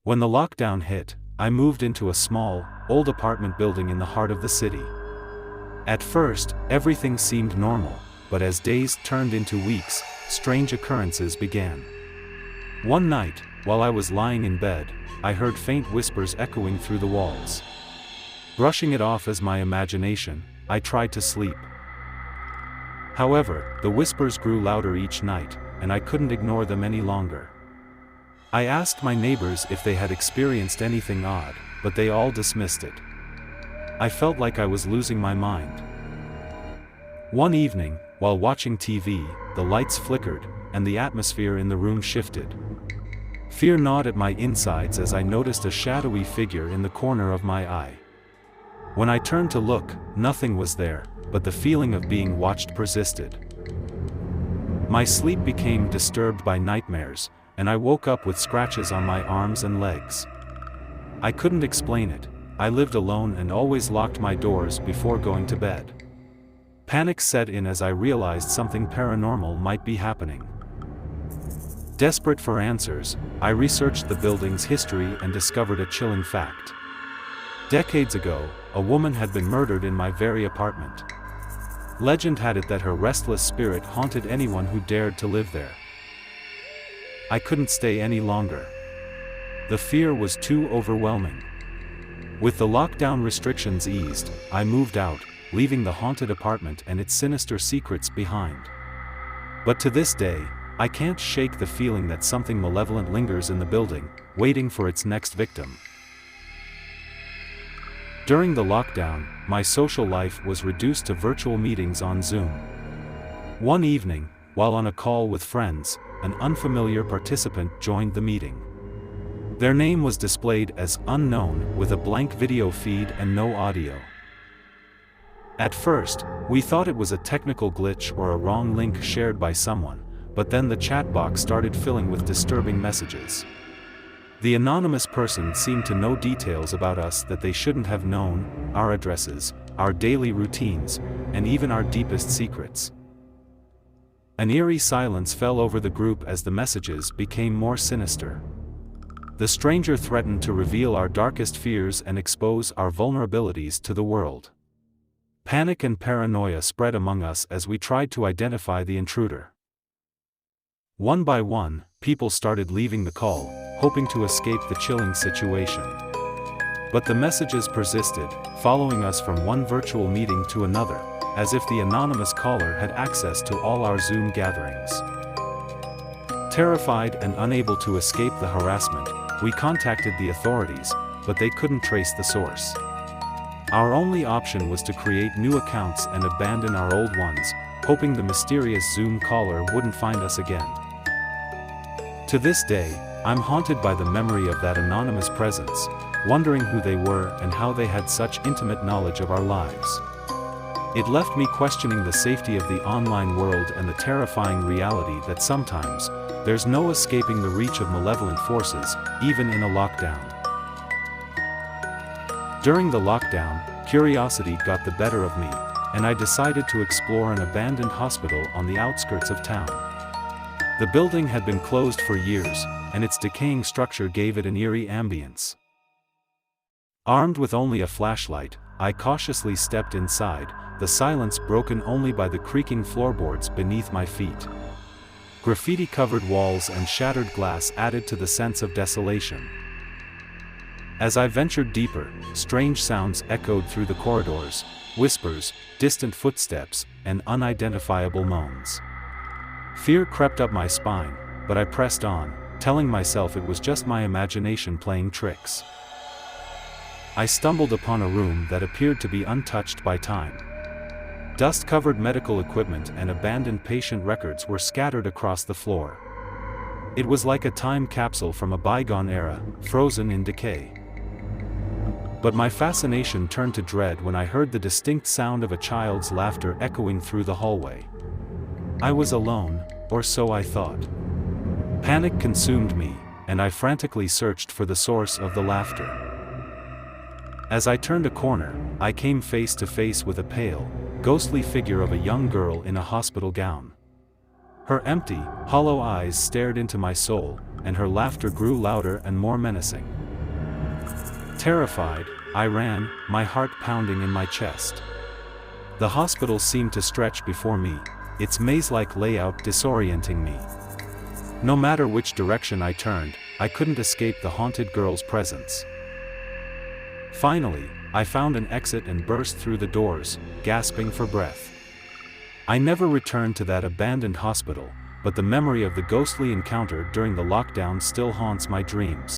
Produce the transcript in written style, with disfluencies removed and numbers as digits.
When the lockdown hit, I moved into a small, old apartment building in the heart of the city. At first, everything seemed normal, but as days turned into weeks, strange occurrences began. One night, while I was lying in bed, I heard faint whispers echoing through the walls. Brushing it off as my imagination, I tried to sleep. However, the whispers grew louder each night, and I couldn't ignore them any longer. I asked my neighbors if they had experienced anything odd, but they all dismissed it. I felt like I was losing my mind. One evening, while watching TV, the lights flickered, and the atmosphere in the room shifted. Fear gnawed at my insides as I noticed a shadowy figure in the corner of my eye. When I turned to look, nothing was there, but the feeling of being watched persisted. My sleep became disturbed by nightmares, and I woke up with scratches on my arms and legs. I couldn't explain it. I lived alone and always locked my doors before going to bed. Panic set in as I realized something paranormal might be happening. Desperate for answers, I researched the building's history and discovered a chilling fact. Decades ago, a woman had been murdered in my very apartment. Legend had it that her restless spirit haunted anyone who dared to live there. I couldn't stay any longer. The fear was too overwhelming. With the lockdown restrictions eased, I moved out, leaving the haunted apartment and its sinister secrets behind. But to this day, I can't shake the feeling that something malevolent lingers in the building, waiting for its next victim. During the lockdown, my social life was reduced to virtual meetings on Zoom. One evening, while on a call with friends, an unfamiliar participant joined the meeting. Their name was displayed as unknown with a blank video feed and no audio. At first, we thought it was a technical glitch or a wrong link shared by someone, but then the chat box started filling with disturbing messages. The anonymous person seemed to know details about us that they shouldn't have known, our addresses, our daily routines, and even our deepest secrets. An eerie silence fell over the group as the messages became more sinister. The stranger threatened to reveal our darkest fears and expose our vulnerabilities to the world. Panic and paranoia spread among us as we tried to identify the intruder. One by one, people started leaving the call, hoping to escape the chilling situation. But the messages persisted, following us from one virtual meeting to another, as if the anonymous caller had access to all our Zoom gatherings. Terrified and unable to escape the harassment, we contacted the authorities, but they couldn't trace the source. Our only option was to create new accounts and abandon our old ones, hoping the mysterious Zoom caller wouldn't find us again. To this day, I'm haunted by the memory of that anonymous presence, wondering who they were and how they had such intimate knowledge of our lives. It left me questioning the safety of the online world and the terrifying reality that sometimes, there's no escaping the reach of malevolent forces, even in a lockdown. During the lockdown, curiosity got the better of me, and I decided to explore an abandoned hospital on the outskirts of town. The building had been closed for years, and its decaying structure gave it an eerie ambience. Armed with only a flashlight, I cautiously stepped inside, the silence broken only by the creaking floorboards beneath my feet. Graffiti-covered walls and shattered glass added to the sense of desolation. As I ventured deeper, strange sounds echoed through the corridors, whispers, distant footsteps, and unidentifiable moans. Fear crept up my spine, but I pressed on, telling myself it was just my imagination playing tricks. I stumbled upon a room that appeared to be untouched by time. Dust-covered medical equipment and abandoned patient records were scattered across the floor. It was like a time capsule from a bygone era, frozen in decay. But my fascination turned to dread when I heard the distinct sound of a child's laughter echoing through the hallway. I was alone, or so I thought. Panic consumed me, and I frantically searched for the source of the laughter. As I turned a corner, I came face to face with a pale, ghostly figure of a young girl in a hospital gown. Her empty, hollow eyes stared into my soul, and her laughter grew louder and more menacing. Terrified, I ran, my heart pounding in my chest. The hospital seemed to stretch before me, its maze-like layout disorienting me. No matter which direction I turned, I couldn't escape the haunted girl's presence. Finally, I found an exit and burst through the doors, gasping for breath. I never returned to that abandoned hospital, but the memory of the ghostly encounter during the lockdown still haunts my dreams.